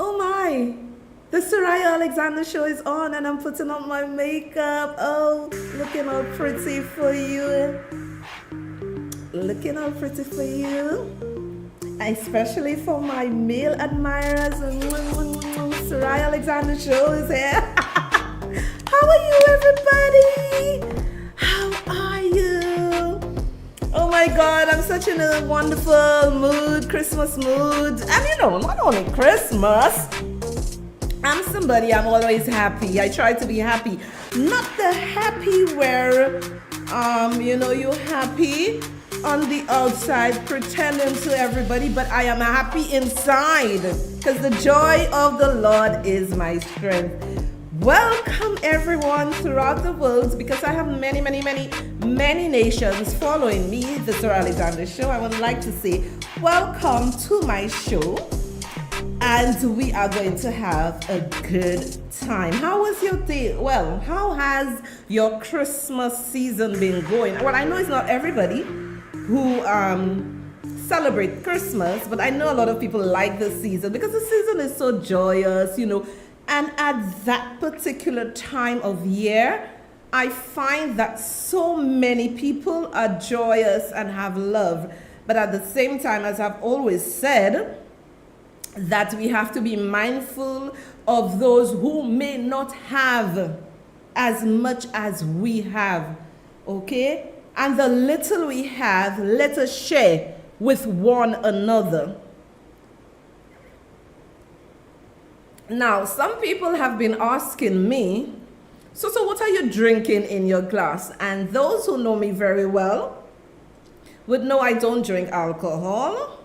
Oh my, the Sohria Alexander Show is on and I'm putting on my makeup. Oh, looking all pretty for you. Looking all pretty for you. Especially for my male admirers. Sohria Alexander Show is here. How are you, everybody? How are you? Oh my God, I'm such in a wonderful mood, Christmas mood. And not only Christmas, I'm somebody, I'm always happy. I try to be happy. Not the happy where, you're happy on the outside, pretending to everybody, but I am happy inside because the joy of the Lord is my strength. Welcome everyone throughout the world, because I have many nations following me, the Sohria Alexander Show. I would like to say welcome to my show, and we are going to have a good time. How was your day? Well, how has your Christmas season been going? Well, I know it's not everybody who celebrate Christmas, but I know a lot of people like this season because the season is so joyous, and at that particular time of year, I find that so many people are joyous and have love. But at the same time, as I've always said, that we have to be mindful of those who may not have as much as we have, okay? And the little we have, let us share with one another. Now, some people have been asking me, so what are you drinking in your glass? And those who know me very well would know I don't drink alcohol.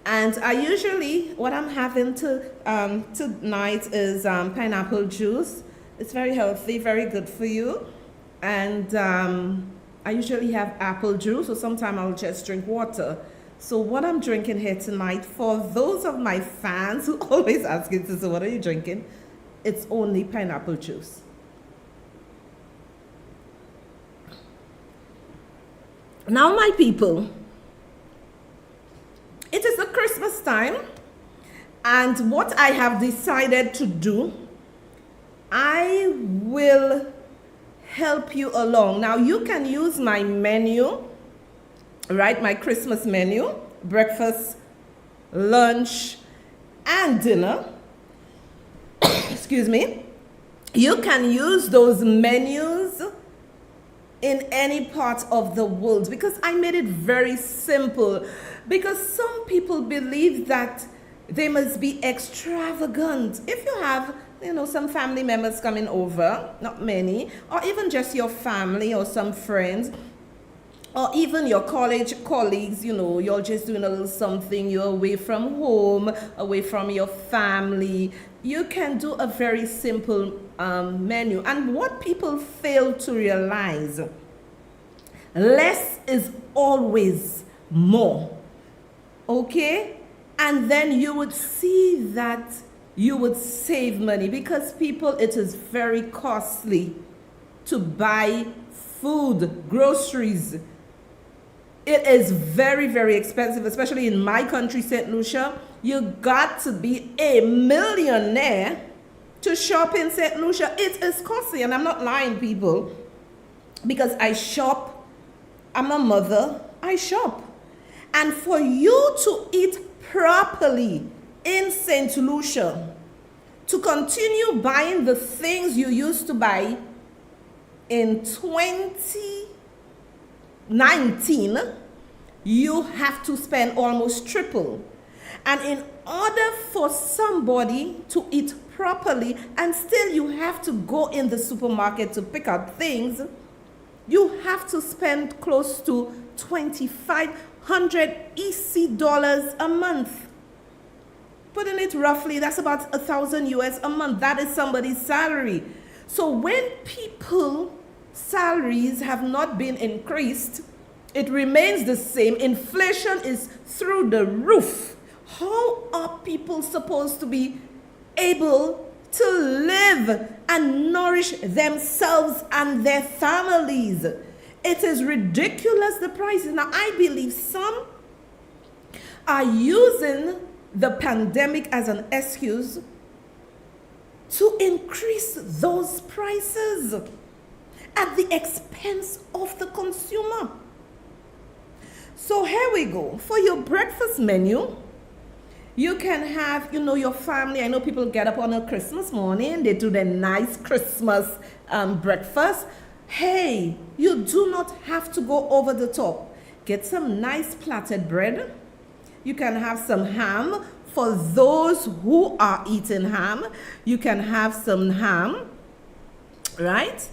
And I usually, what I'm having tonight is pineapple juice. It's very healthy, very good for you. And I usually have apple juice, or sometimes I'll just drink water. So what I'm drinking here tonight, for those of my fans who always ask me, so what are you drinking? It's only pineapple juice. Now, my people, it is a Christmas time, and what I have decided to do, I will help you along. Now, you can use my menu, right? My Christmas menu, breakfast, lunch, and dinner. Excuse me. You can use those menus in any part of the world, because I made it very simple, because some people believe that they must be extravagant. If you have some family members coming over, not many, or even just your family or some friends, or even your college colleagues, you're just doing a little something, you're away from home, away from your family, you can do a very simple menu. And what people fail to realize, less is always more, okay? And then you would see that you would save money, because people, it is very costly to buy food, groceries. It is very expensive, especially in my country, St. Lucia. You got to be a millionaire to shop in St. Lucia. It is costly, and I'm not lying, people, because I shop. I'm a mother, I shop. And for you to eat properly in St. Lucia, to continue buying the things you used to buy in 2019, you have to spend almost triple. And in order for somebody to eat properly, and still you have to go in the supermarket to pick up things, you have to spend close to $2,500 EC a month. Putting it roughly, that's about $1,000 US a month. That is somebody's salary. So when people's salaries have not been increased, it remains the same. Inflation is through the roof. How are people supposed to be able to live and nourish themselves and their families? It is ridiculous, the prices. Now, I believe some are using the pandemic as an excuse to increase those prices at the expense of the consumer. So here we go. For your breakfast menu, you can have, your family. I know people get up on a Christmas morning. They do their nice Christmas breakfast. Hey, you do not have to go over the top. Get some nice platted bread. You can have some ham. For those who are eating ham, you can have some ham, right?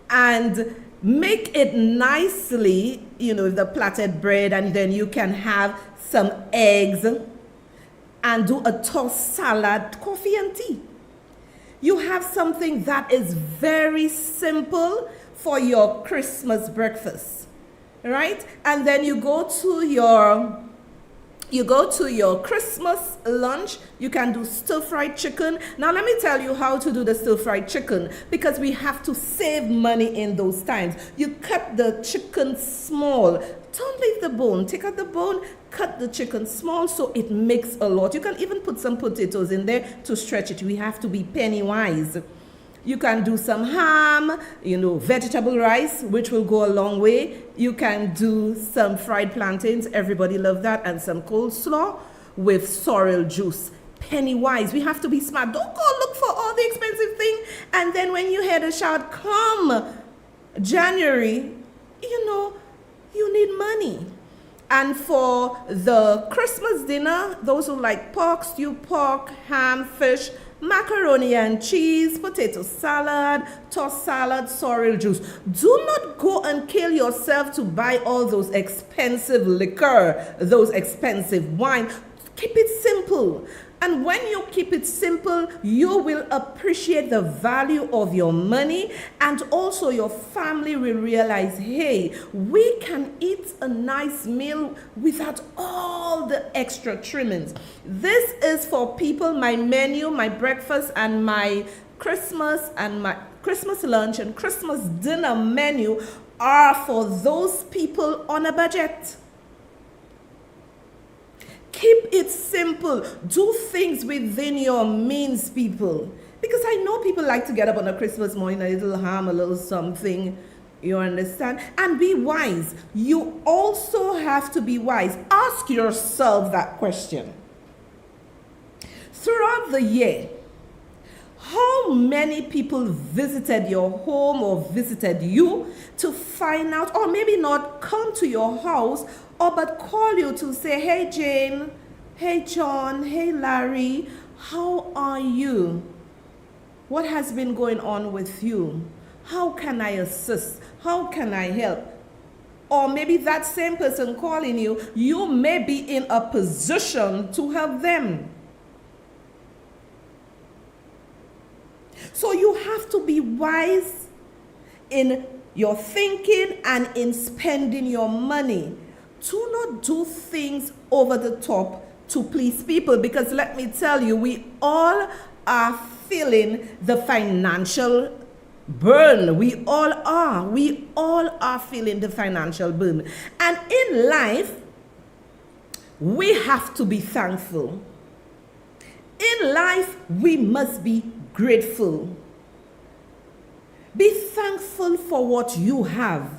And make it nicely, with the platted bread, and then you can have some eggs and do a tossed salad, coffee and tea. You have something that is very simple for your Christmas breakfast, right? And then you go to your Christmas lunch. You can do stir-fried chicken. Now let me tell you how to do the stir-fried chicken, because we have to save money in those times. You cut the chicken small. Don't leave the bone. Take out the bone, cut the chicken small so it makes a lot. You can even put some potatoes in there to stretch it. We have to be penny wise. You can do some ham, vegetable rice, which will go a long way. You can do some fried plantains. Everybody loves that. And some coleslaw with sorrel juice. Penny wise. We have to be smart. Don't go look for all the expensive thing. And then when you hear the shout, come January, you need money. And for the Christmas dinner, those who like pork, stewed pork, ham, fish, macaroni and cheese, potato salad, tossed salad, sorrel juice. Do not go and kill yourself to buy all those expensive liquor, those expensive wine. Keep it simple. And when you keep it simple, you will appreciate the value of your money, and also your family will realize, hey, we can eat a nice meal without all the extra trimmings. This is for people. My menu, my breakfast, and my Christmas lunch and Christmas dinner menu are for those people on a budget. Keep it simple. Do things within your means, people. Because I know people like to get up on a Christmas morning, a little ham, a little something. You understand? And be wise. You also have to be wise. Ask yourself that question. Throughout the year, how many people visited your home or visited you to find out, or maybe not come to your house, but call you to say, hey Jane, hey John, hey Larry, how are you? What has been going on with you? How can I assist? How can I help? Or maybe that same person calling you, you may be in a position to help them. So you have to be wise in your thinking and in spending your money. Do not do things over the top to please people, because let me tell you, we all are feeling the financial burn. We all are feeling the financial burn. And in life, we have to be thankful. In life, we must be grateful. Be thankful for what you have.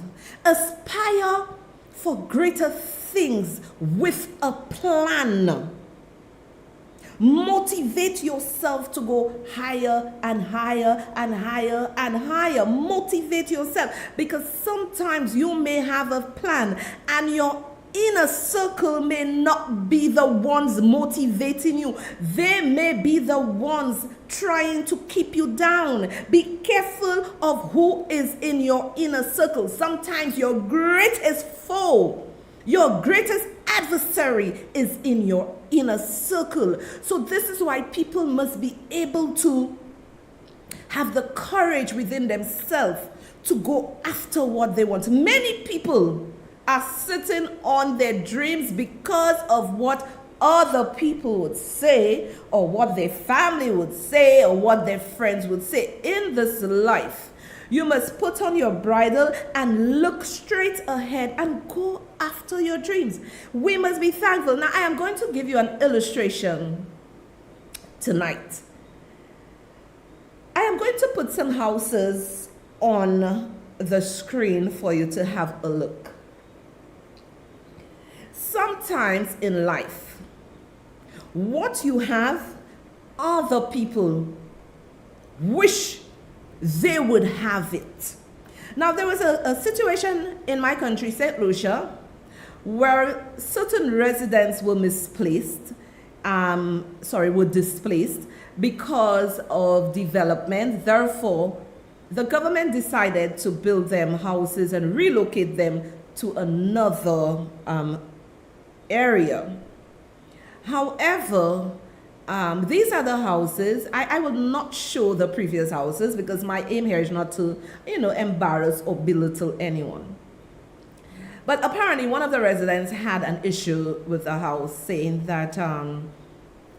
Aspire for greater things with a plan. Motivate yourself to go higher and higher and higher and higher. Motivate yourself, because sometimes you may have a plan and your inner circle may not be the ones motivating you. They may be the ones trying to keep you down. Be careful of who is in your inner circle. Sometimes your greatest foe, your greatest adversary is in your inner circle. So this is why people must be able to have the courage within themselves to go after what they want. Many people are sitting on their dreams because of what other people would say, or what their family would say, or what their friends would say. In this life, You must put on your bridle and look straight ahead and go after your dreams. We must be thankful. Now, I am going to give you an illustration tonight. I am going to put some houses on the screen for you to have a look. Sometimes in life, what you have, other people wish they would have it. Now, there was a situation in my country, St. Lucia, where certain residents were displaced because of development. Therefore, the government decided to build them houses and relocate them to another area. However, these are the houses. I will not show the previous houses because my aim here is not to, embarrass or belittle anyone. But apparently one of the residents had an issue with the house, saying that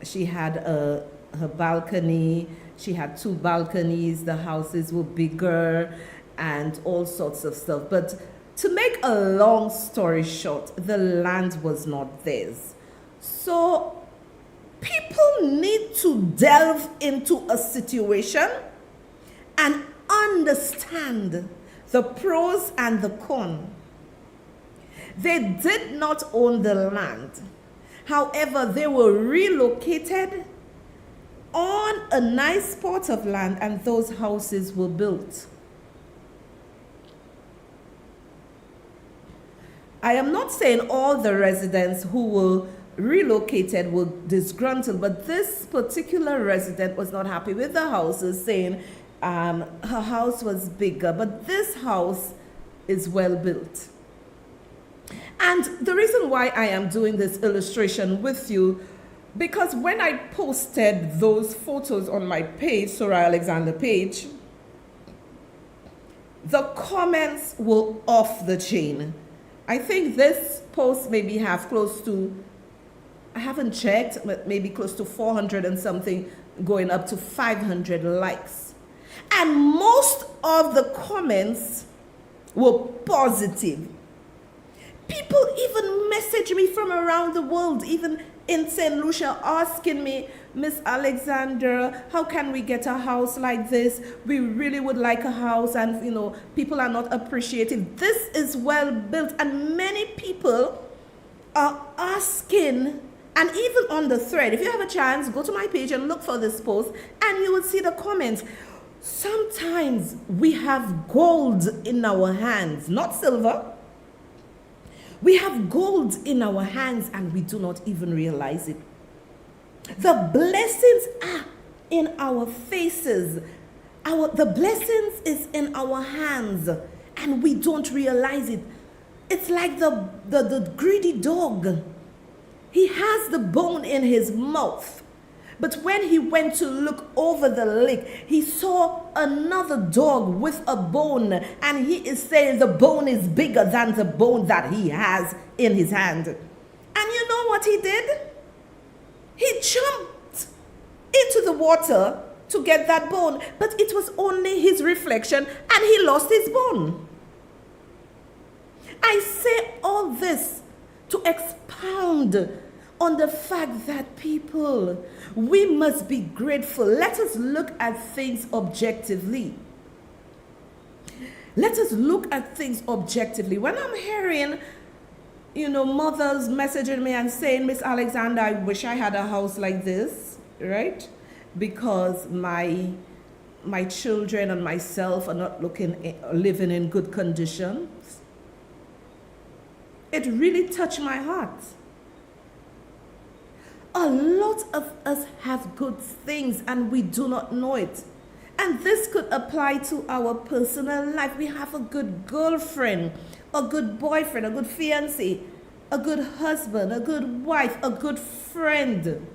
she had her balcony, she had 2 balconies, the houses were bigger and all sorts of stuff. But to make a long story short, the land was not theirs. So people need to delve into a situation and understand the pros and the cons. They did not own the land. However, they were relocated on a nice spot of land and those houses were built. I am not saying all the residents who were relocated were disgruntled, but this particular resident was not happy with the houses, saying her house was bigger, but this house is well built. And the reason why I am doing this illustration with you, because when I posted those photos on my page, Sohria Alexander page, the comments were off the chain. I think this post maybe have close to, I haven't checked, but maybe close to 400 and something, going up to 500 likes. And most of the comments were positive. People even message me from around the world, even in St. Lucia, asking me, Miss Alexander, how can we get a house like this? We really would like a house, and people are not appreciative. This is well built, and many people are asking, and even on the thread, if you have a chance, go to my page and look for this post, and you will see the comments. Sometimes we have gold in our hands, not silver. We have gold in our hands and we do not even realize it. The blessings are in our faces. The blessings is in our hands and we don't realize it. It's like the greedy dog. He has the bone in his mouth. But when he went to look over the lake, he saw another dog with a bone. And he is saying the bone is bigger than the bone that he has in his hand. And you know what he did? He jumped into the water to get that bone. But it was only his reflection and he lost his bone. I say all this to expound on the fact that people, we must be grateful. Let us look at things objectively. Let us look at things objectively. When I'm hearing, mothers messaging me and saying, Miss Alexander, I wish I had a house like this, right? Because my children and myself are not living in good conditions. It really touched my heart. A lot of us have good things and we do not know it. And this could apply to our personal life. We have a good girlfriend, a good boyfriend, a good fiancé, a good husband, a good wife, a good friend.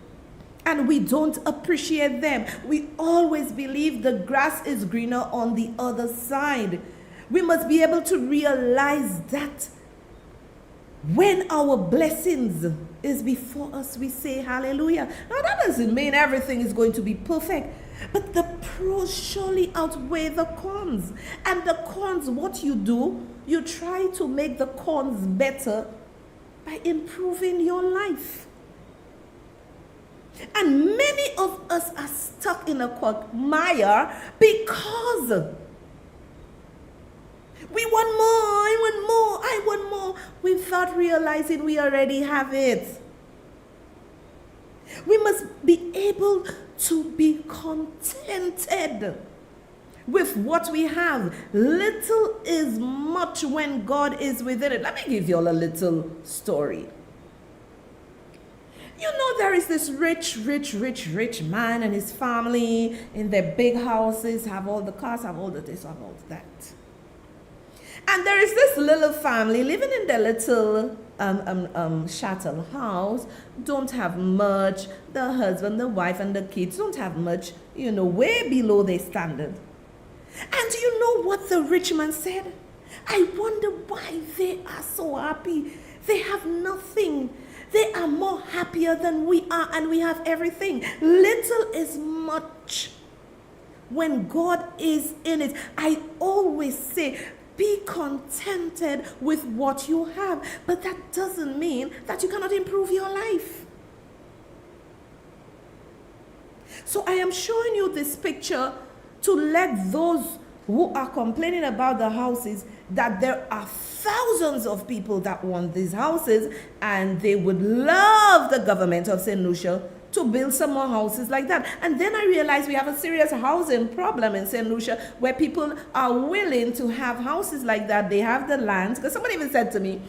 And we don't appreciate them. We always believe the grass is greener on the other side. We must be able to realize that when our blessings is before us, we say hallelujah. Now, that doesn't mean everything is going to be perfect, but the pros surely outweigh the cons. And the cons, what you do, you try to make the cons better by improving your life. And many of us are stuck in a quagmire because we want more, I want more, without realizing we already have it. We must be able to be contented with what we have. Little is much when God is within it. Let me give you all a little story. You know, there is this rich man and his family in their big houses, have all the cars, have all the this, have all that. And there is this little family living in their little chattel house, don't have much. The husband, the wife, and the kids don't have much, way below their standard. And you know what the rich man said? I wonder why they are so happy. They have nothing. They are more happier than we are, and we have everything. Little is much when God is in it. I always say, be contented with what you have. But that doesn't mean that you cannot improve your life. So I am showing you this picture to let those who are complaining about the houses, that there are thousands of people that want these houses, and they would love the government of St. Lucia to build some more houses like that. And then I realized we have a serious housing problem in St. Lucia, where people are willing to have houses like that. They have the land, because someone even said to me,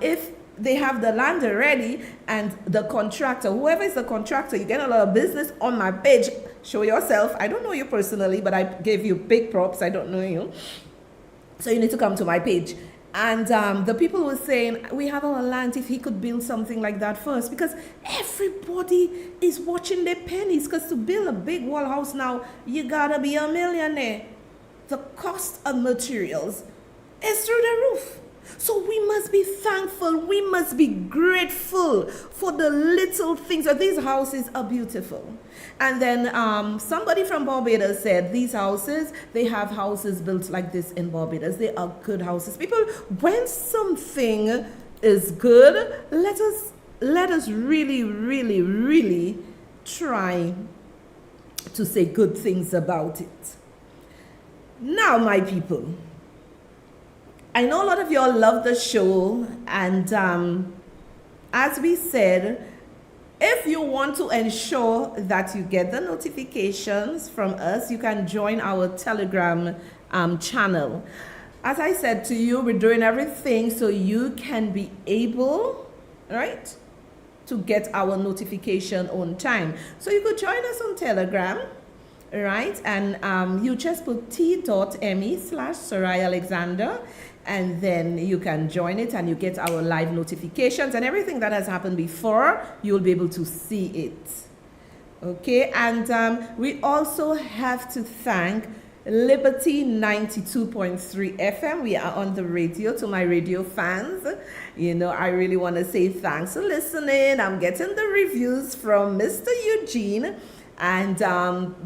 if they have the land already and the contractor, whoever is the contractor, you get a lot of business on my page. Show yourself. I don't know you personally, but I gave you big props. I don't know you. So you need to come to my page. And the people were saying, we have our land, if he could build something like that first. Because everybody is watching their pennies. Because to build a big wall house now, you gotta be a millionaire. The cost of materials is through the roof. So we must be thankful. We must be grateful for the little things. These houses are beautiful. And then somebody from Barbados said, these houses, they have houses built like this in Barbados. They are good houses. People, when something is good, let us really, really, really try to say good things about it. Now, my people, I know a lot of y'all love the show, and as we said, if you want to ensure that you get the notifications from us, you can join our Telegram channel. As I said to you, we're doing everything so you can be able, right, to get our notification on time. So you could join us on Telegram, right, and you just put t.me/Sohria Alexander, and then you can join it and you get our live notifications, and everything that has happened before, you'll be able to see it. Okay, and we also have to thank Liberty 92.3 FM. We are on the radio. To my radio fans, I really want to say thanks for listening. I'm getting the reviews from Mr. Eugene, and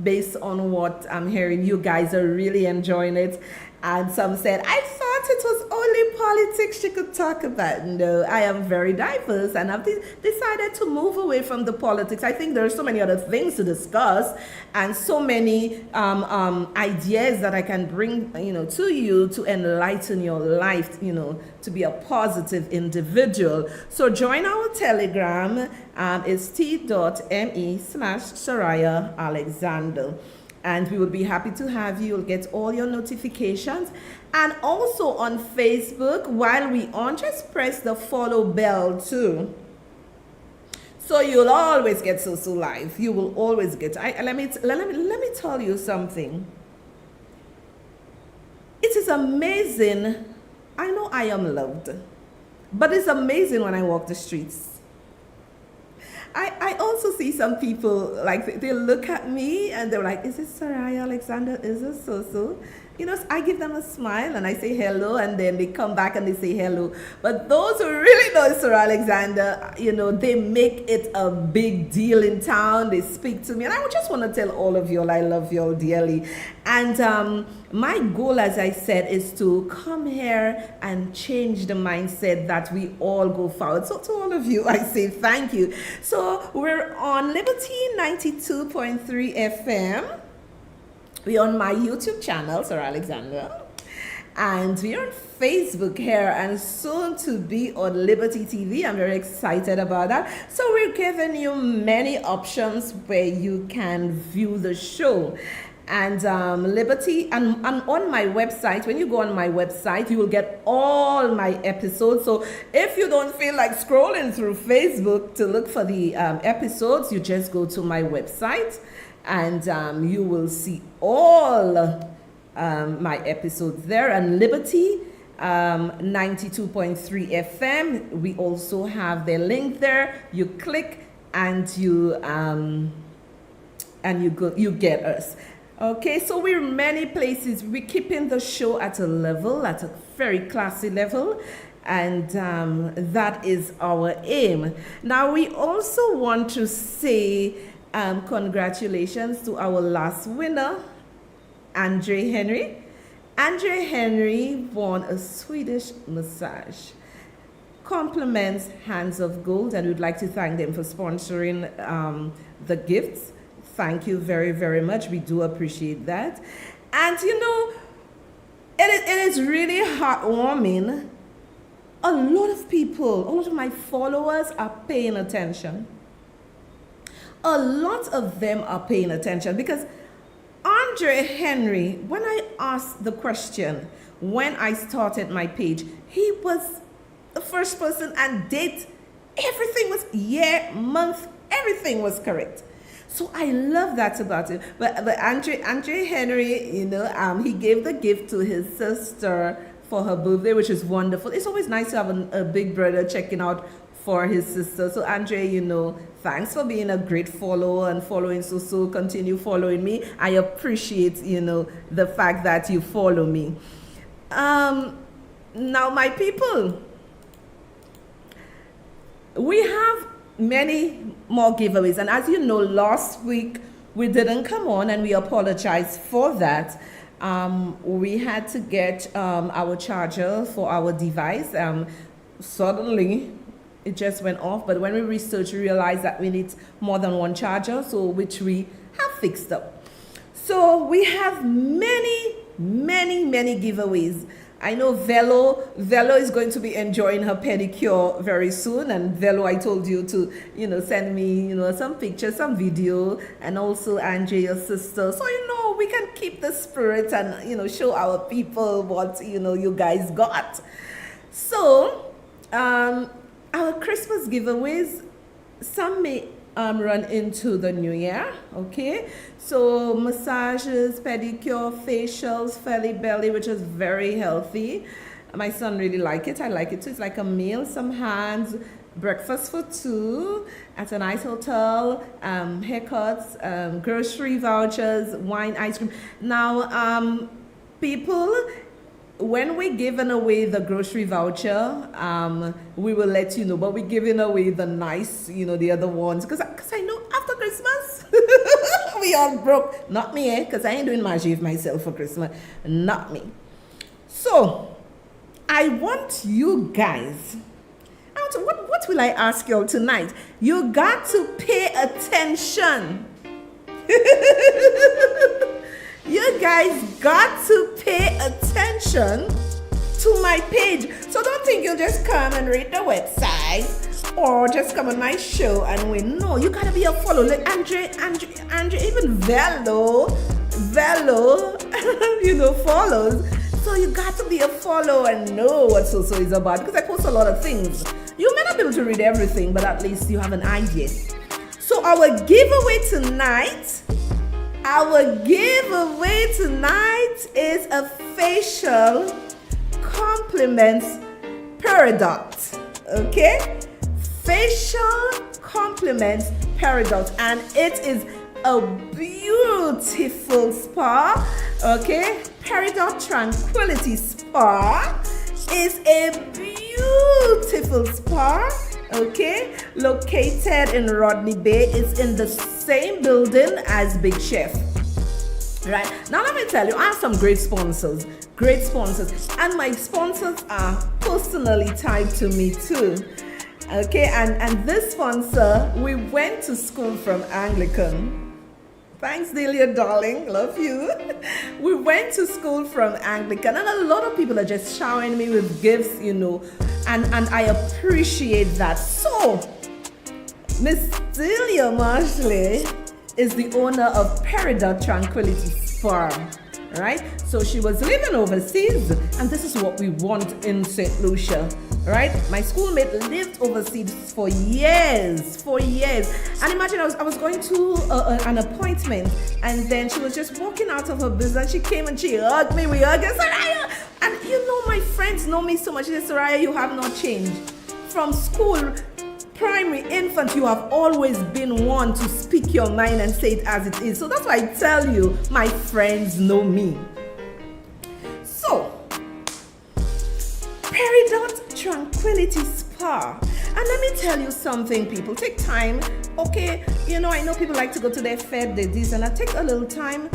based on what I'm hearing, you guys are really enjoying it. And some said, I thought it was only politics she could talk about. No, I am very diverse, and I've decided to move away from the politics. I think there are so many other things to discuss, and so many ideas that I can bring, to you to enlighten your life, to be a positive individual. So join our Telegram. It's t.me/Sohria Alexander. And we will be happy to have you. You'll get all your notifications. And also on Facebook, while we're on, just press the follow bell too. So you'll always get So Live. You will always get. Let me tell you something. It is amazing. I know I am loved, but it's amazing when I walk the streets. I also see some people, like, they look at me and they're like, is it Sohria Alexander? Is it so? I give them a smile and I say hello, and then they come back and they say hello. But those who really know Sohria Alexander, they make it a big deal in town. They speak to me, and I would just want to tell all of you all I love you all dearly. And my goal, as I said, is to come here and change the mindset that we all go forward. So to all of you, I say thank you. So we're on Liberty 92.3 FM. We're on my YouTube channel, Sohria Alexander, and we're on Facebook here, and soon to be on Liberty TV. I'm very excited about that. So we're giving you many options where you can view the show. And Liberty, and on my website, when you go on my website, you will get all my episodes. So if you don't feel like scrolling through Facebook to look for the episodes, you just go to my website, and you will see all my episodes there. And Liberty 92.3 FM, we also have the link there. You click and you get us. Okay, so we're many places. We're keeping the show at a very classy level, and that is our aim. Now, we also want to say congratulations to our last winner, Andre Henry. Andre Henry won a Swedish massage. Compliments Hands of Gold, and we'd like to thank them for sponsoring the gifts. Thank you very, very much. We do appreciate that. And it is really heartwarming. A lot of my followers are paying attention. A lot of them are paying attention because Andre Henry, when I asked the question, when I started my page, he was the first person, and date, everything was year, month, everything was correct. So I love that about him. But Andre Henry, he gave the gift to his sister for her birthday, which is wonderful. It's always nice to have a big brother checking out for his sister. So Andre, thanks for being a great follower and following. So continue following me. I appreciate, the fact that you follow me. Now, my people, we have many more giveaways, and as you know, last week we didn't come on, and we apologize for that. We had to get our charger for our device. Suddenly it just went off, but when we researched, we realized that we need more than one charger, so which we have fixed up. So we have many giveaways. I know Velo is going to be enjoying her pedicure very soon. And Velo, I told you to, send me, some pictures, some video, and also Andre, your sister. So, we can keep the spirit and, show our people what, you guys got. So, our Christmas giveaways, some may run into the new year, okay? So massages, pedicure, facials, Felly Belly, which is very healthy. My son really like it. I like it too. It's like a meal, some hands, breakfast for two at a nice hotel, haircuts, grocery vouchers, wine, ice cream. Now, people, when we're giving away the grocery voucher, we will let you know, but we're giving away the nice, the other ones, because I know after Christmas, we all broke. Not me, because I ain't doing magic myself for Christmas. Not me. So, I want you guys, what will I ask y'all tonight? You got to pay attention. You guys got to pay attention to my page. So don't think you'll just come and read the website or just come on my show and win. No, you gotta be a follower. Like Andre, even Velo, follows. So you got to be a follower and know what So is about, because I post a lot of things. You may not be able to read everything, but at least you have an idea. So our giveaway tonight is a facial compliments Peridot. Okay? Facial compliments Peridot, and it is a beautiful spa. Okay, Peridot Tranquility Spa is a beautiful spa. Okay, located in Rodney Bay. It's in the same building as Big Chef. Right now, let me tell you, I have some great sponsors, and my sponsors are personally tied to me too. Okay, and this sponsor, we went to school from Anglican. Thanks, Delia, darling. Love you. We went to school from Anglican, and a lot of people are just showering me with gifts, and I appreciate that. So, Miss Delia Marshley is the owner of Peridot Tranquility Spa, right? So she was living overseas, and this is what we want in St. Lucia. Right, my schoolmate lived overseas for years, and imagine I was going to an appointment, and then she was just walking out of her business. She came and she hugged me. We hugged, Sohria, and my friends know me so much. She said, Sohria, you have not changed. From school, primary, infant, you have always been one to speak your mind and say it as it is. So that's why I tell you, my friends know me. So, Peridot Tranquility Spa. And let me tell you something, people. Take time. Okay, I know people like to go to their Fed, they this, and I take a little time.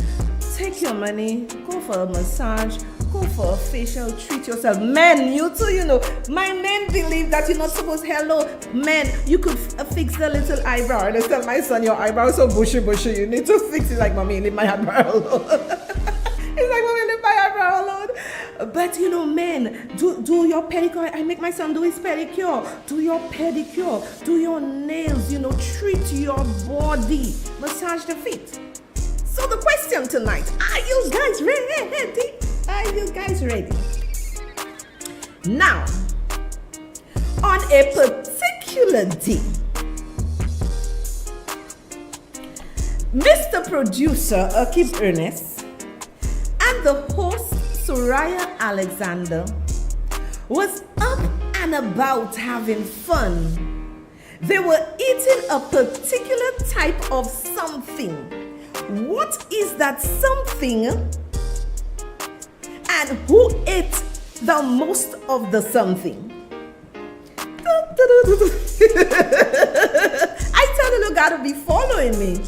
Take your money, go for a massage, go for a facial, treat yourself. Men, you too, my men believe that you're not supposed, hello, men, you could fix the little eyebrow. And I tell my son, your eyebrow is so bushy, you need to fix it. Like, mommy, leave my eyebrow alone. It's like, mommy, leave my eyebrow alone. But men, do your pedicure. I make my son do his pedicure. Do your pedicure. Do your nails. Treat your body. Massage the feet. So the question tonight: are you guys ready? Are you guys ready? Now, on a particular day, Mr. Producer Akib Ernest and the host Sohria Alexander was up and about having fun. They were eating a particular type of something. What is that something? And who ate the most of the something? I tell you, you gotta be following me.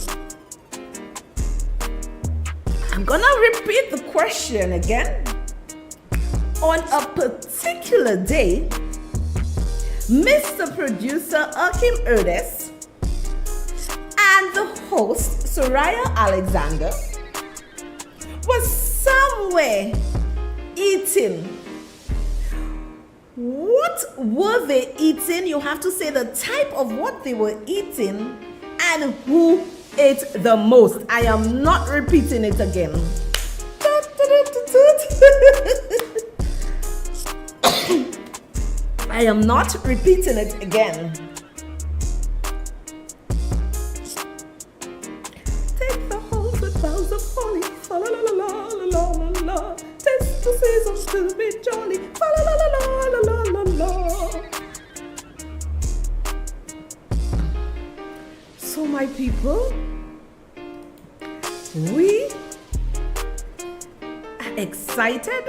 I'm gonna repeat the question again. On a particular day, Mr. Producer Akim Ernest and the host Sohria Alexander was somewhere eating. What were they eating? You have to say the type of what they were eating and who ate the most. I am not repeating it again. I am not repeating it again. Take the horse with boughs of holly, fa la la la la la la la. Taste the seasons to be jolly, fa la la la la la la la. So my people, we are excited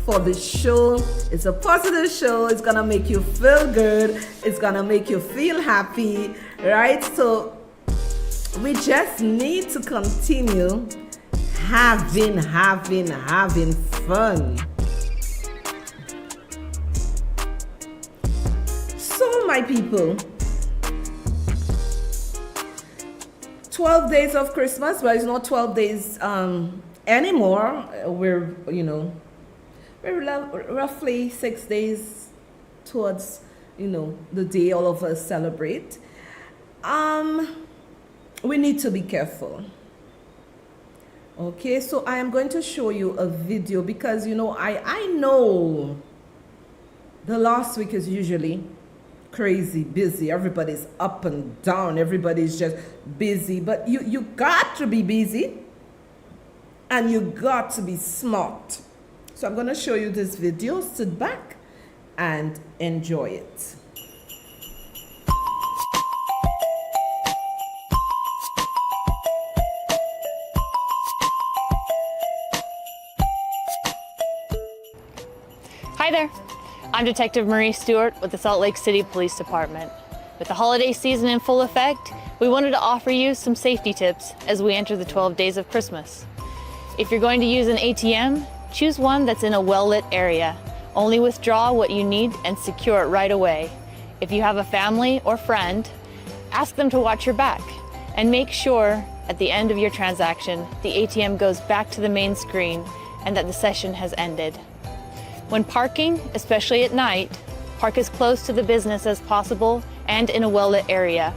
for the show. It's a positive show. It's gonna make you feel good. It's gonna make you feel happy, right? So we just need to continue having fun. So my people, 12 days of Christmas, but it's not 12 days anymore. We're roughly 6 days towards, the day all of us celebrate. We need to be careful. Okay, so I am going to show you a video because, I know the last week is usually crazy busy. Everybody's up and down. Everybody's just busy. But you got to be busy and you got to be smart. So I'm going to show you this video. Sit back and enjoy it. Hi there. I'm Detective Marie Stewart with the Salt Lake City Police Department. With the holiday season in full effect, we wanted to offer you some safety tips as we enter the 12 days of Christmas. If you're going to use an ATM, choose one that's in a well-lit area. Only withdraw what you need and secure it right away. If you have a family or friend, ask them to watch your back and make sure at the end of your transaction, the ATM goes back to the main screen and that the session has ended. When parking, especially at night, park as close to the business as possible and in a well-lit area.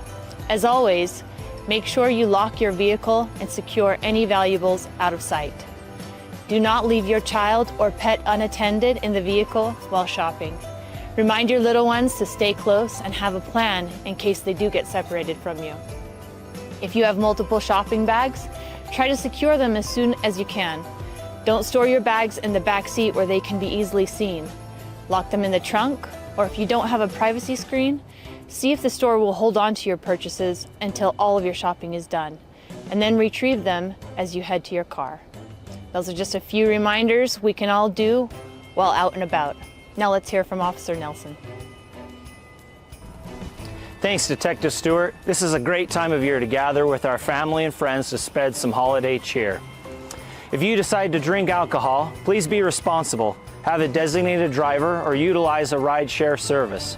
As always, make sure you lock your vehicle and secure any valuables out of sight. Do not leave your child or pet unattended in the vehicle while shopping. Remind your little ones to stay close and have a plan in case they do get separated from you. If you have multiple shopping bags, try to secure them as soon as you can. Don't store your bags in the back seat where they can be easily seen. Lock them in the trunk, or if you don't have a privacy screen, see if the store will hold on to your purchases until all of your shopping is done, and then retrieve them as you head to your car. Those are just a few reminders we can all do while out and about. Now let's hear from Officer Nelson. Thanks, Detective Stewart. This is a great time of year to gather with our family and friends to spread some holiday cheer. If you decide to drink alcohol, please be responsible. Have a designated driver or utilize a ride-share service.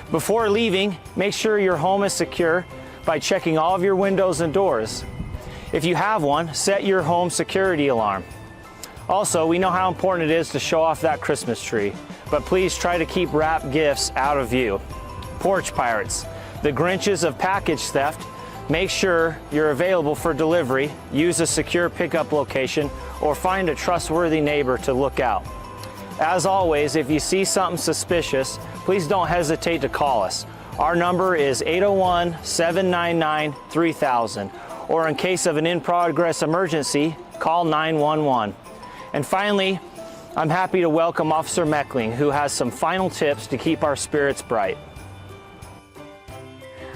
Before leaving, make sure your home is secure by checking all of your windows and doors. If you have one, set your home security alarm. Also, we know how important it is to show off that Christmas tree, but please try to keep wrapped gifts out of view. Porch pirates, the Grinches of package theft, make sure you're available for delivery, use a secure pickup location, or find a trustworthy neighbor to look out. As always, if you see something suspicious, please don't hesitate to call us. Our number is 801-799-3000, or in case of an in-progress emergency, call 911. And finally, I'm happy to welcome Officer Meckling, who has some final tips to keep our spirits bright.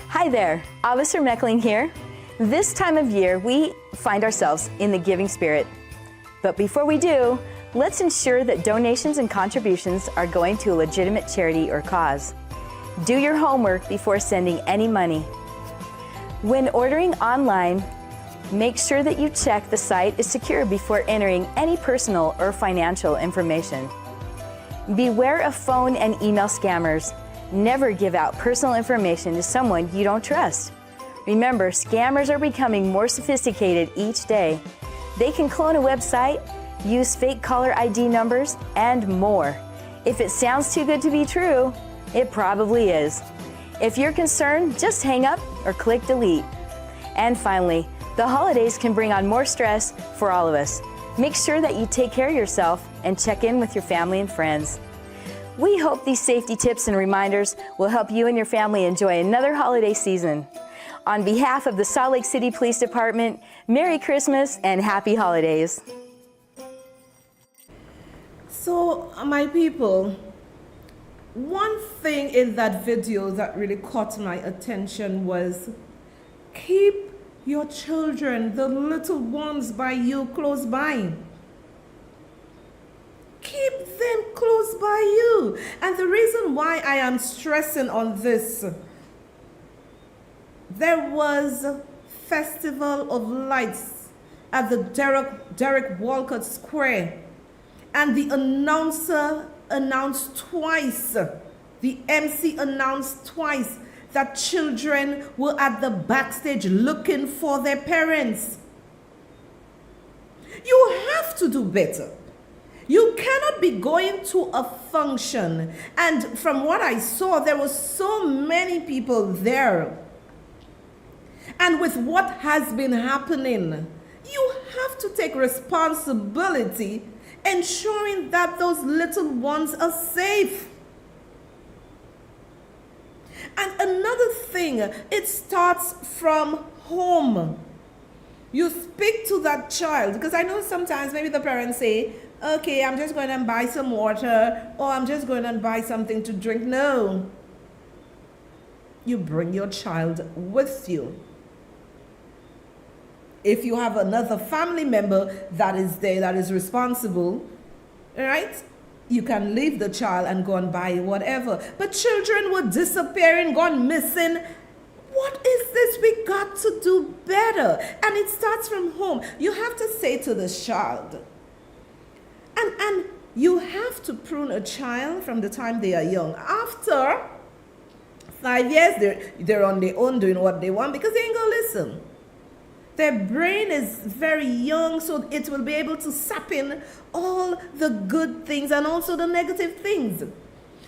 Hi there, Officer Meckling here. This time of year, we find ourselves in the giving spirit. But before we do, let's ensure that donations and contributions are going to a legitimate charity or cause. Do your homework before sending any money. When ordering online, make sure that you check the site is secure before entering any personal or financial information. Beware of phone and email scammers. Never give out personal information to someone you don't trust. Remember, scammers are becoming more sophisticated each day. They can clone a website, use fake caller ID numbers, and more. If it sounds too good to be true, it probably is. If you're concerned, just hang up or click delete. And finally, the holidays can bring on more stress for all of us. Make sure that you take care of yourself and check in with your family and friends. We hope these safety tips and reminders will help you and your family enjoy another holiday season. On behalf of the Salt Lake City Police Department, Merry Christmas and Happy Holidays. So, my people, one thing in that video that really caught my attention was keep your children, the little ones by you, close by. Keep them close by you. And the reason why I am stressing on this, there was a Festival of Lights at the Derek Walcott Square, and the announcer announced twice, the MC announced twice that children were at the backstage looking for their parents. You have to do better. You cannot be going to a function, and from what I saw, there were so many people there. And with what has been happening, you have to take responsibility ensuring that those little ones are safe. And another thing, it starts from home. You speak to that child, because I know sometimes maybe the parents say, okay, I'm just going to buy some water, or I'm just going to buy something to drink. No. You bring your child with you. If you have another family member that is there, that is responsible, all right? you can leave the child and go and buy whatever. But children were disappearing, gone missing. What is this? We got to do better. And it starts from home. You have to say to the child, and you have to prune a child from the time they are young. After 5 years, they're on their own doing what they want because they ain't gonna listen. Their brain is very young, so it will be able to sap in all the good things and also the negative things.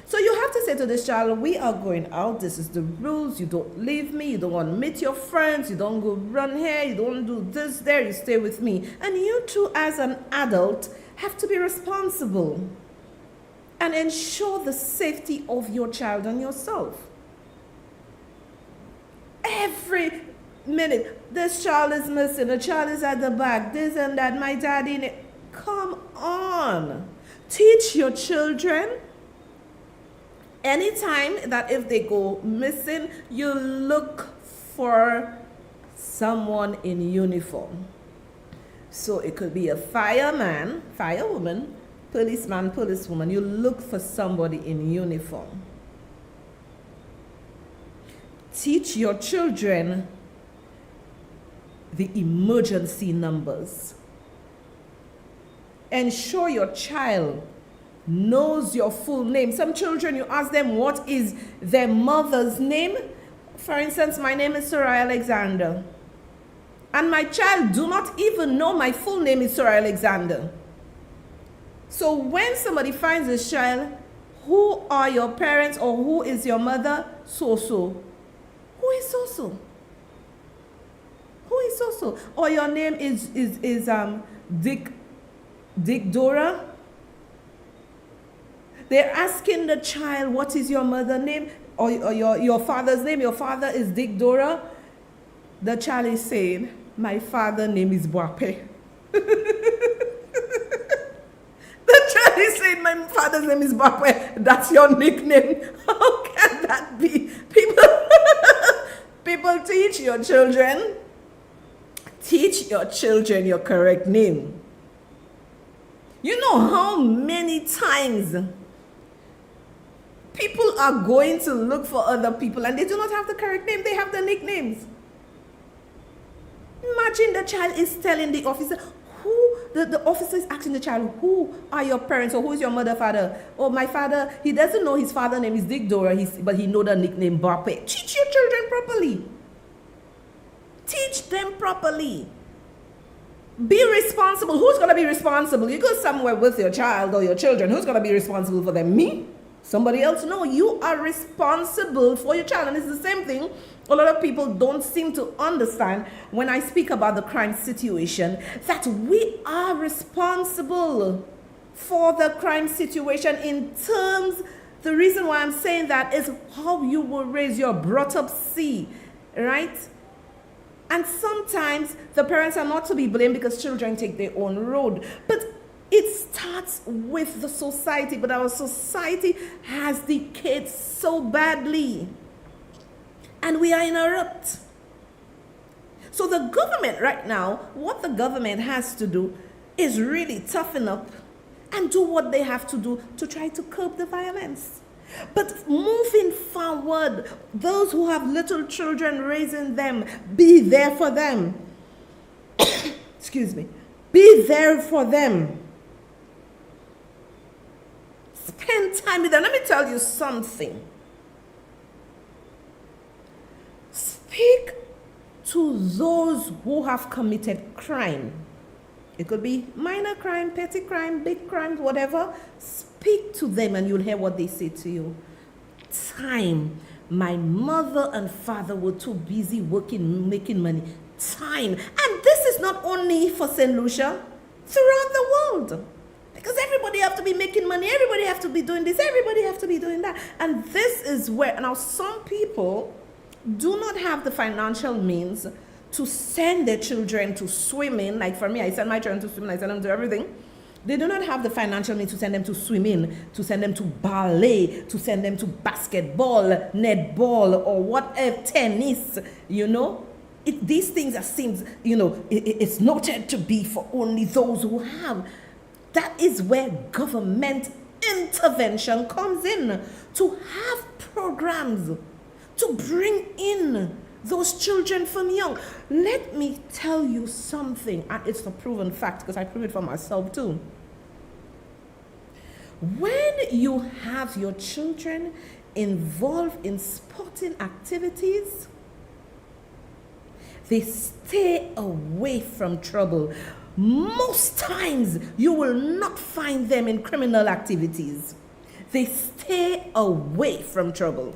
So you have to say to this child, we are going out, this is the rules, you don't leave me, you don't want to meet your friends, you don't go run here, you don't do this there, you stay with me. And you too, as an adult, have to be responsible and ensure the safety of your child and yourself. Every minute, this child is missing, a child is at the back, this and that, my daddy. Come on. Teach your children anytime that if they go missing, you look for someone in uniform. So it could be a fireman, firewoman, policeman, policewoman. You look for somebody in uniform. Teach your children the emergency numbers. Ensure your child knows your full name. Some children, you ask them what is their mother's name. For instance, my name is Sohria Alexander. And my child do not even know my full name is Sohria Alexander. So when somebody finds this child, who are your parents or who is your mother? So-so. Who is so-so? Who is so-so? Or your name is Dick Dora? They're asking the child, what is your mother's name? Or your father's name? Your father is Dick Dora? The child is saying, my father's name is Boape. The child is saying, my father's name is Boape. That's your nickname. How can that be? People teach your children. Teach your children your correct name. You know how many times people are going to look for other people and they do not have the correct name, they have the nicknames. Imagine the child is telling the officer, the officer is asking the child, who are your parents or who is your mother, father? Oh, my father, he doesn't know his father's name is Dick Dora, but he know the nickname Boape. Teach your children properly. Teach them properly. Be responsible. Who's going to be responsible? You go somewhere with your child or your children. Who's going to be responsible for them? Me? Somebody else? No, you are responsible for your child. And it's the same thing. A lot of people don't seem to understand when I speak about the crime situation that we are responsible for the crime situation in terms, the reason why I'm saying that is how you were raised, you're brought up, see, right? And sometimes the parents are not to be blamed because children take their own road. But it starts with the society. But our society has decayed so badly. And we are in a rut. So the government right now, what the government has to do is really toughen up and do what they have to do to try to curb the violence. But moving forward, those who have little children, raising them, be there for them. Excuse me. Be there for them. Spend time with them. Let me tell you something. Speak to those who have committed crime. It could be minor crime, petty crime, big crime, whatever. Speak to them and you'll hear what they say to you. Time. My mother and father were too busy working, making money. Time. And this is not only for St. Lucia, throughout the world. Because everybody have to be making money. Everybody have to be doing this. Everybody have to be doing that. And this is where, now some people do not have the financial means to send their children to swimming. Like for me, I send my children to swimming, I send them to everything. They do not have the financial means to send them to swimming, to send them to ballet, to send them to basketball, netball, or whatever, tennis, you know. These things are seems, you know, it's noted to be for only those who have. That is where government intervention comes in, to have programs to bring in those children from young. Let me tell you something, and it's a proven fact because I prove it for myself too. When you have your children involved in sporting activities, they stay away from trouble. Most times, you will not find them in criminal activities. They stay away from trouble.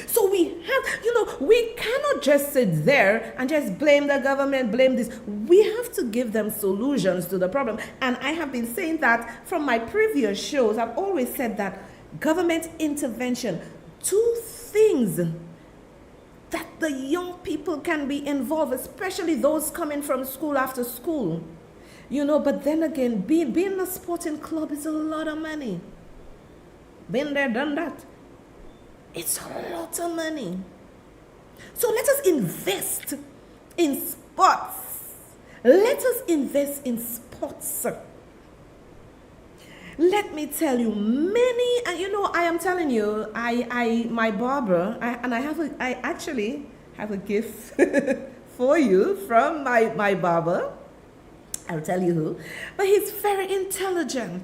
So we have, we cannot just sit there and just blame the government, blame this. We have to give them solutions to the problem. And I have been saying that from my previous shows. I've always said that government intervention, two things that the young people can be involved, especially those coming from school after school. But then again, being in a sporting club is a lot of money. Been there, done that. It's a lot of money. So let us invest in sports. Let us invest in sports. Let me tell you, many, and I am telling you, my barber, I actually have a gift for you from my barber. I'll tell you who. But he's very intelligent.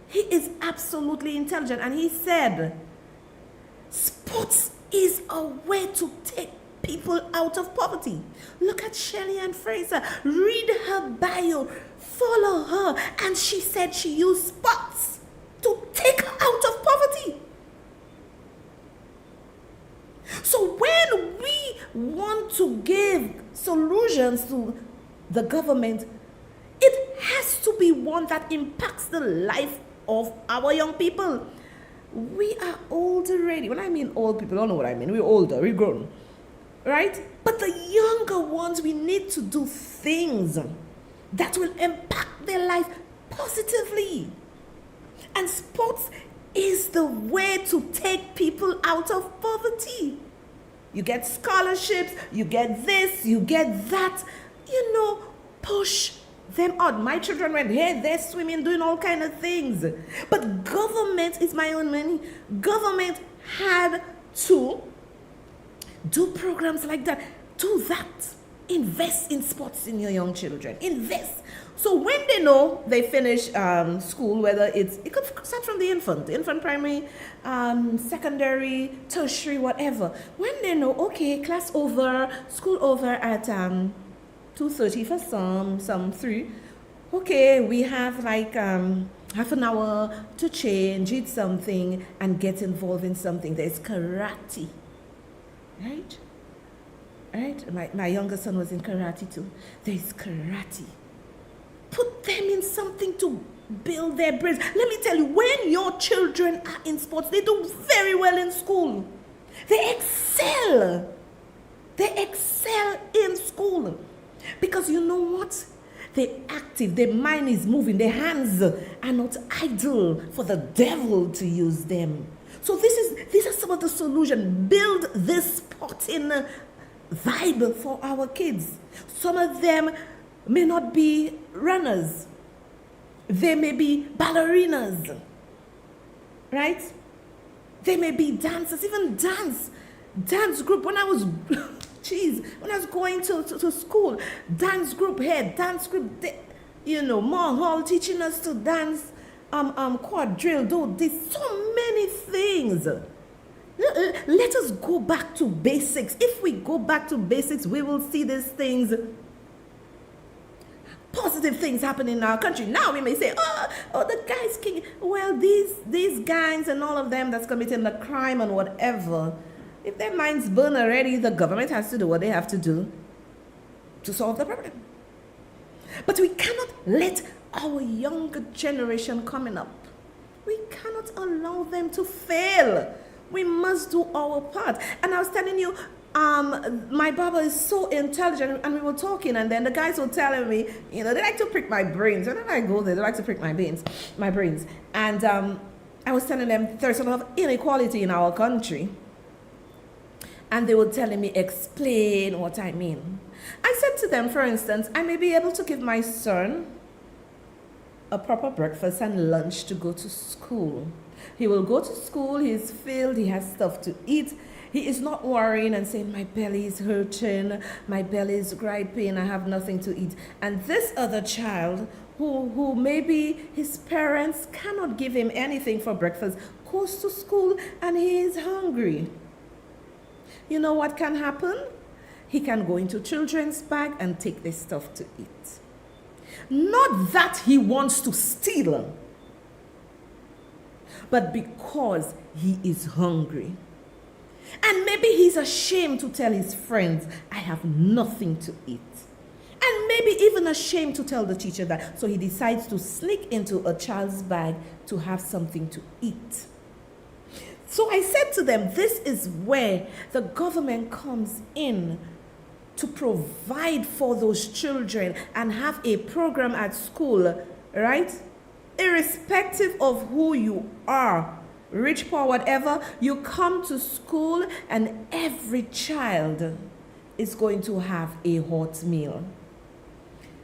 He is absolutely intelligent. And he said, sports is a way to take people out of poverty. Look at Shelley and Fraser. Read her bio. Follow her. And she said she used sports to take her out of poverty. So when we want to give solutions to the government, it has to be one that impacts the life of our young people. We are old already. When I mean old, people don't know what I mean. We're older, we're grown, right? But the younger ones, we need to do things that will impact their life positively. And sports is the way to take people out of poverty. You get scholarships, you get this, you get that. Push them out. My children went here, they're swimming, doing all kind of things. But government is my own money. Government had to do programs like that. Do that. Invest in sports in your young children. Invest. So when they know they finish school, whether it could start from the infant primary, secondary, tertiary, whatever. When they know, okay, class over, school over at 2:30 for some 3. Okay, we have like half an hour to change, eat something, and get involved in something. There's karate, right? Right? My younger son was in karate too. There's karate. Put them in something to build their brains. Let me tell you, when your children are in sports, they do very well in school. They excel. They excel in school. Because you know what? They're active, their mind is moving, their hands are not idle for the devil to use them. So these are some of the solutions. Build this sporting vibe for our kids. Some of them may not be runners. They may be ballerinas. Right? They may be dancers, even dance group. When I was going to school, dance group here, dance group there, More Hall teaching us to dance, quadrille, do this, so many things. Let us go back to basics. If we go back to basics, we will see these things, positive things happen in our country. Now we may say, oh, the guys king. Well, these gangs and all of them that's committing the crime and whatever, if their minds burn already, the government has to do what they have to do to solve the problem. But we cannot let our younger generation coming up, we cannot allow them to fail. We must do our part. And I was telling you, my barber is so intelligent, and we were talking, and then the guys were telling me, they like to prick my brains. Whenever I go there, they like to prick my brains. And I was telling them there's a lot of inequality in our country. And they were telling me, explain what I mean. I said to them, for instance, I may be able to give my son a proper breakfast and lunch to go to school. He will go to school, he's filled, he has stuff to eat. He is not worrying and saying, my belly is hurting, my belly is griping, I have nothing to eat. And this other child, who maybe his parents cannot give him anything for breakfast, goes to school and he is hungry. You know what can happen? He can go into children's bag and take their stuff to eat. Not that he wants to steal, but because he is hungry. And maybe he's ashamed to tell his friends, I have nothing to eat. And maybe even ashamed to tell the teacher that. So he decides to sneak into a child's bag to have something to eat. So I said to them, this is where the government comes in to provide for those children and have a program at school, right? Irrespective of who you are, rich, poor, whatever, you come to school and every child is going to have a hot meal.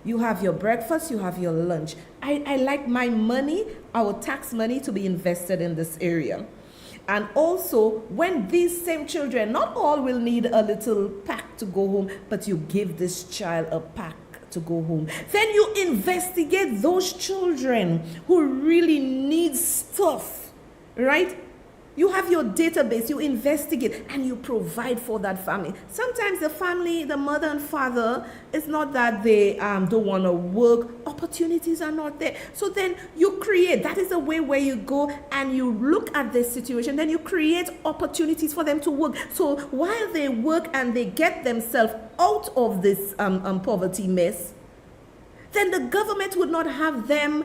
You have your breakfast, you have your lunch. I like my money, our tax money, to be invested in this area. And also, when these same children, not all will need a little pack to go home, but you give this child a pack to go home. Then you investigate those children who really need stuff, right? You have your database, you investigate, and you provide for that family. Sometimes the family, the mother and father, it's not that they don't want to work. Opportunities are not there. So then you create. That is a way where you go and you look at this situation. Then you create opportunities for them to work. So while they work and they get themselves out of this poverty mess, then the government would not have them,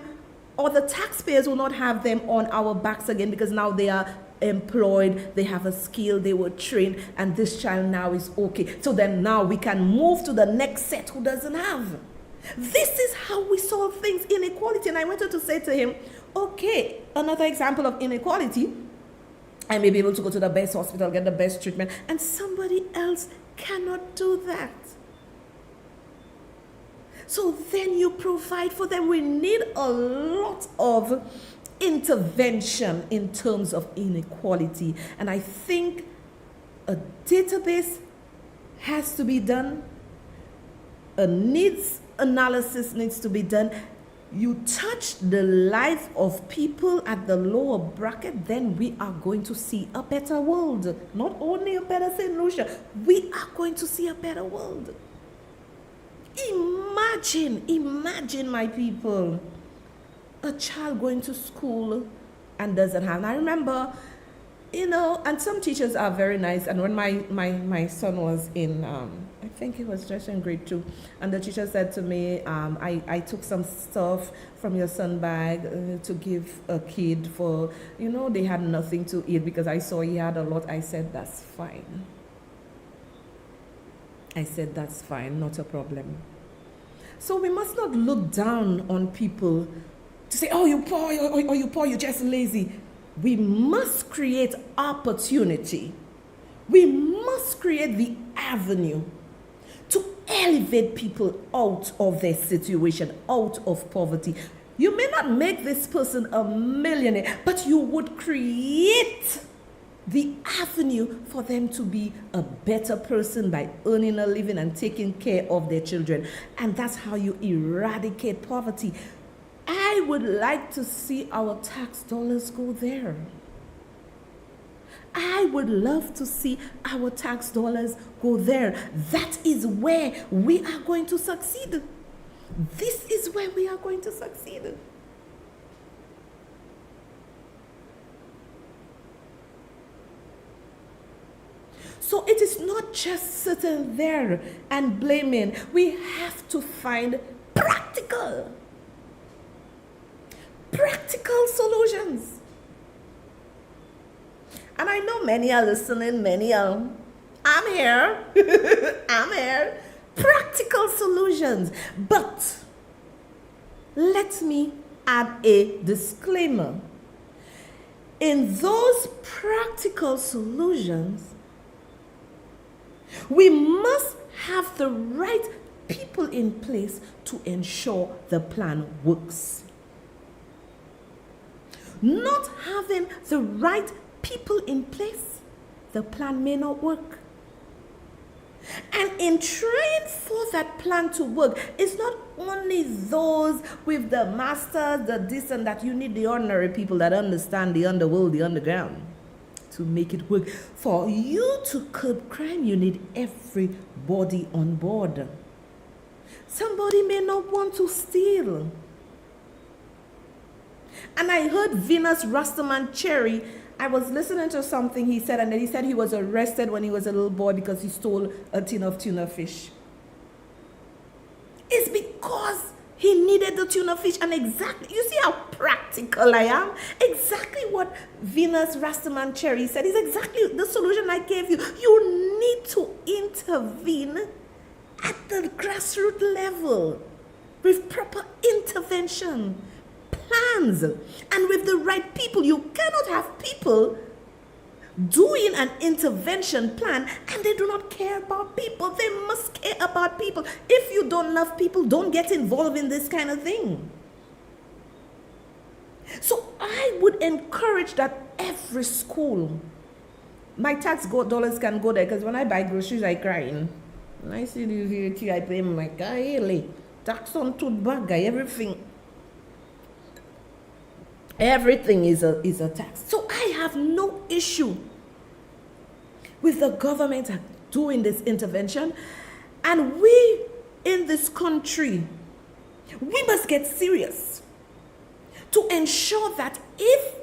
or the taxpayers will not have them on our backs again, because now they are employed, they have a skill, they were trained, and this child now is okay. So then now we can move to the next set who doesn't have. This is how we solve things, inequality. And I wanted to say to him, okay, another example of inequality, I may be able to go to the best hospital, get the best treatment, and somebody else cannot do that. So then you provide for them. We need a lot of intervention in terms of inequality. And I think a database has to be done. A needs analysis needs to be done. You touch the life of people at the lower bracket, then we are going to see a better world. Not only a better St. Lucia, we are going to see a better world. Imagine, my people, a child going to school and doesn't have. And I remember, and some teachers are very nice. And when my son was in, I think he was just in grade 2, and the teacher said to me, I took some stuff from your son bag to give a kid for, they had nothing to eat because I saw he had a lot. I said, that's fine. I said, that's fine, not a problem. So we must not look down on people to say, oh, you poor, or you poor, you're just lazy. We must create opportunity. We must create the avenue to elevate people out of their situation, out of poverty. You may not make this person a millionaire, but you would create the avenue for them to be a better person by earning a living and taking care of their children. And that's how you eradicate poverty. I would like to see our tax dollars go there. I would love to see our tax dollars go there. That is where we are going to succeed. This is where we are going to succeed. So it is not just sitting there and blaming. We have to find practical solutions. And I know many are listening, many are, I'm here, I'm here. Practical solutions. But let me add a disclaimer. In those practical solutions, we must have the right people in place to ensure the plan works. not having the right people in place, the plan may not work. And in trying for that plan to work, it's not only those with the masters, the this and that. You need the ordinary people that understand the underworld, the underground, to make it work. For you to curb crime, you need everybody on board. Somebody may not want to steal. And I heard Venus Rastaman Cherry. I was listening to something he said, and then he said he was arrested when he was a little boy because he stole a tin of tuna fish. It's because he needed the tuna fish, and exactly, you see how practical I am? Exactly what Venus Rastaman Cherry said is exactly the solution I gave you. You need to intervene at the grassroots level with proper intervention plans and with the right people. You cannot have people doing an intervention plan and they do not care about people. They must care about people. If you don't love people, don't get involved in this kind of thing. So I would encourage that every school, my tax dollars can go there, because when I buy groceries, I cry. When I see the VAT, I pay my guy, tax on tooth bag, everything. Everything is a tax. So I have no issue with the government doing this intervention. And we in this country, we must get serious to ensure that if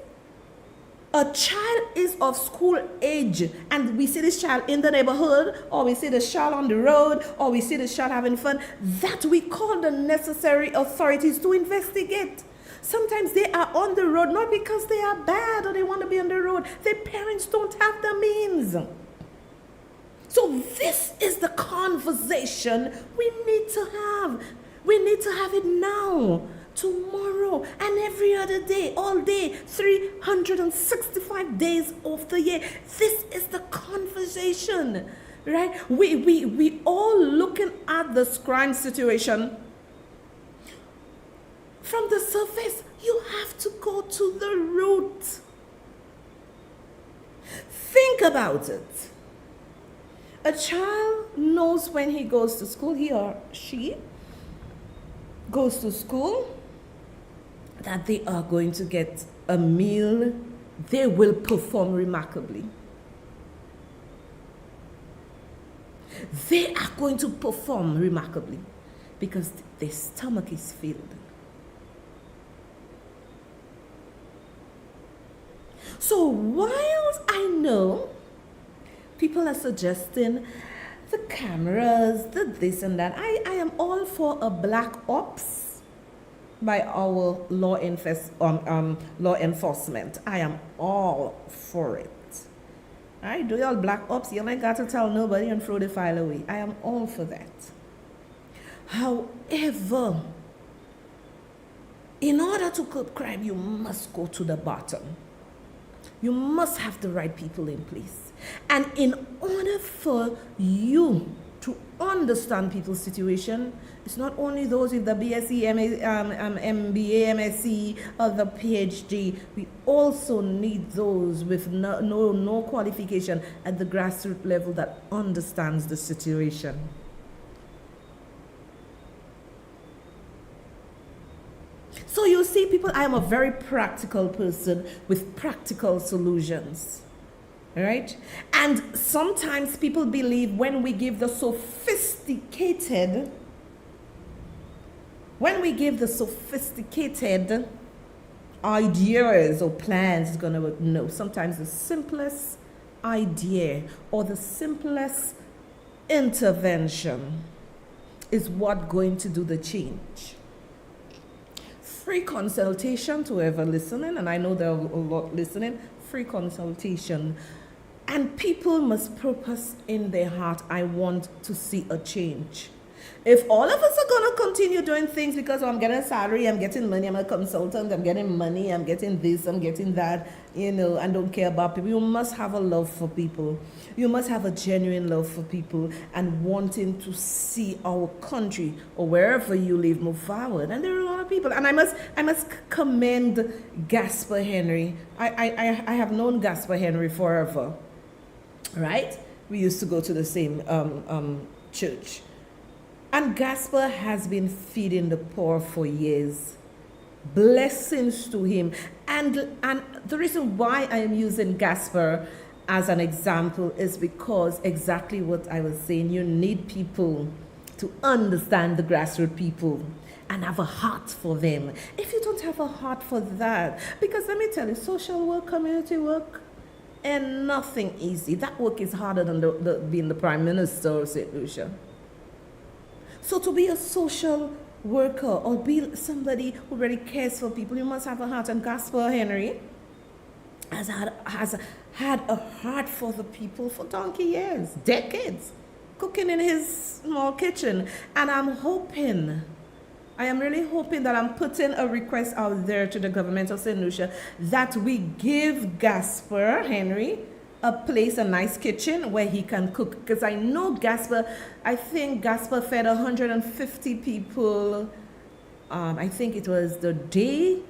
a child is of school age and we see this child in the neighborhood, or we see this child on the road, or we see this child having fun, that we call the necessary authorities to investigate. Sometimes they are on the road not because they are bad or they want to be on the road. Their parents don't have the means. So this is the conversation we need to have. We need to have it now, tomorrow, and every other day, all day, 365 days of the year. This is the conversation, right? We all looking at this crime situation from the surface. You have to go to the root. Think about it. A child knows when he goes to school, he or she goes to school, that they are going to get a meal. They will perform remarkably. They are going to perform remarkably because their stomach is filled. So whilst I know people are suggesting the cameras, the this and that, I am all for a black ops by our law enforcement. I am all for it. I do your black ops, you ain't got to tell nobody and throw the file away. I am all for that. However, in order to curb crime, you must go to the bottom. You must have the right people in place. And in order for you to understand people's situation, it's not only those with the BSc, MBA, MSc, or the PhD. We also need those with no qualification at the grassroots level that understands the situation. So you see, people, I am a very practical person with practical solutions, right? And sometimes people believe when we give the sophisticated ideas or plans is going to work. No, sometimes the simplest idea or the simplest intervention is what's going to do the change. Free consultation to whoever listening, and I know there are a lot listening, free consultation. And people must purpose in their heart, I want to see a change. If all of us are going to continue doing things because I'm getting a salary, I'm getting money, I'm a consultant, I'm getting money, I'm getting this, I'm getting that, and don't care about people, you must have a love for people. You must have a genuine love for people and wanting to see our country or wherever you live move forward. And there are a lot of people. And I must commend Gaspar Henry. I have known Gaspar Henry forever, right? We used to go to the same church. And Gaspar has been feeding the poor for years. Blessings to him. And the reason why I am using Gaspar as an example is because exactly what I was saying, you need people to understand the grassroots people and have a heart for them. If you don't have a heart for that, because let me tell you, social work, community work, and nothing easy. That work is harder than being the Prime Minister of St. Lucia. So to be a social worker or be somebody who really cares for people, you must have a heart. And Gaspar Henry has had a heart for the people for donkey years, decades, cooking in his small kitchen. And I am really hoping that I'm putting a request out there to the government of St. Lucia that we give Gaspar Henry a nice kitchen where he can cook. Because I know I think Gaspar fed 150 people. I think it was the day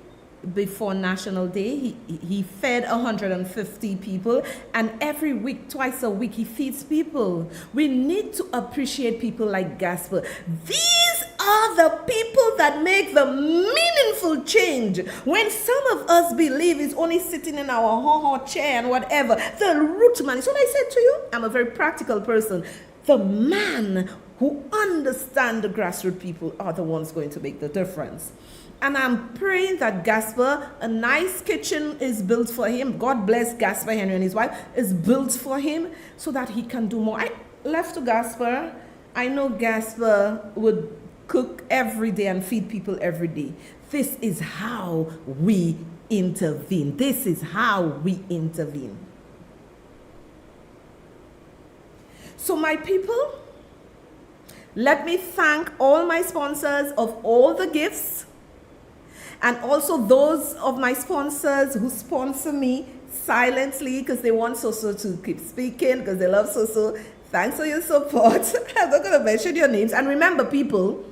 before National Day. He fed 150 people, and every week, twice a week, he feeds people. We need to appreciate people like Gaspar. These are the people that make the meaningful change. When some of us believe it's only sitting in our chair and whatever, the root man, is what I said to you. I'm a very practical person. The man who understands the grassroots people are the ones going to make the difference. And I'm praying that Gaspar, a nice kitchen is built for him. God bless Gaspar Henry and his wife, is built for him so that he can do more. I left to Gaspar. I know Gaspar would cook every day and feed people every day. This is how we intervene. This is how we intervene. So my people, let me thank all my sponsors of all the gifts, and also those of my sponsors who sponsor me silently because they want Soso to keep speaking, because they love Soso. Thanks for your support. I'm not going to mention your names. And remember, people,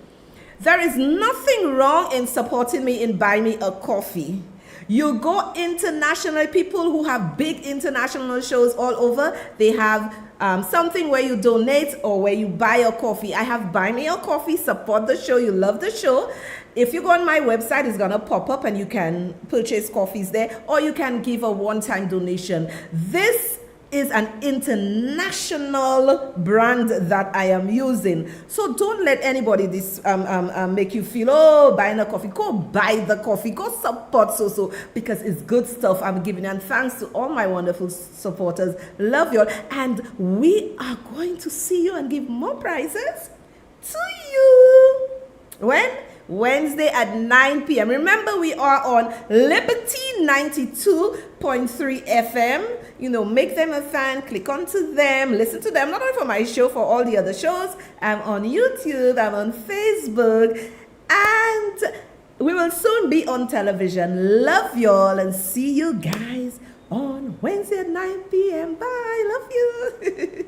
there is nothing wrong in supporting me in Buy Me a Coffee. You go internationally, people who have big international shows all over, they have something where you donate or where you buy a coffee. I have Buy Me a Coffee. Support the show. You love the show. If you go on my website, it's going to pop up and you can purchase coffees there, or you can give a one-time donation. This is an international brand that I am using. So don't let anybody make you feel, buying a coffee. Go buy the coffee. Go support Soso because it's good stuff I'm giving. And thanks to all my wonderful supporters. Love you all. And we are going to see you and give more prizes to you. When? Wednesday at 9 p.m. Remember, we are on Liberty 92.3 FM. Make them a fan, click onto them, listen to them, not only for my show, for all the other shows. I'm on YouTube, I'm on Facebook, and we will soon be on television. Love y'all and see you guys on Wednesday at 9 p.m. Bye, love you.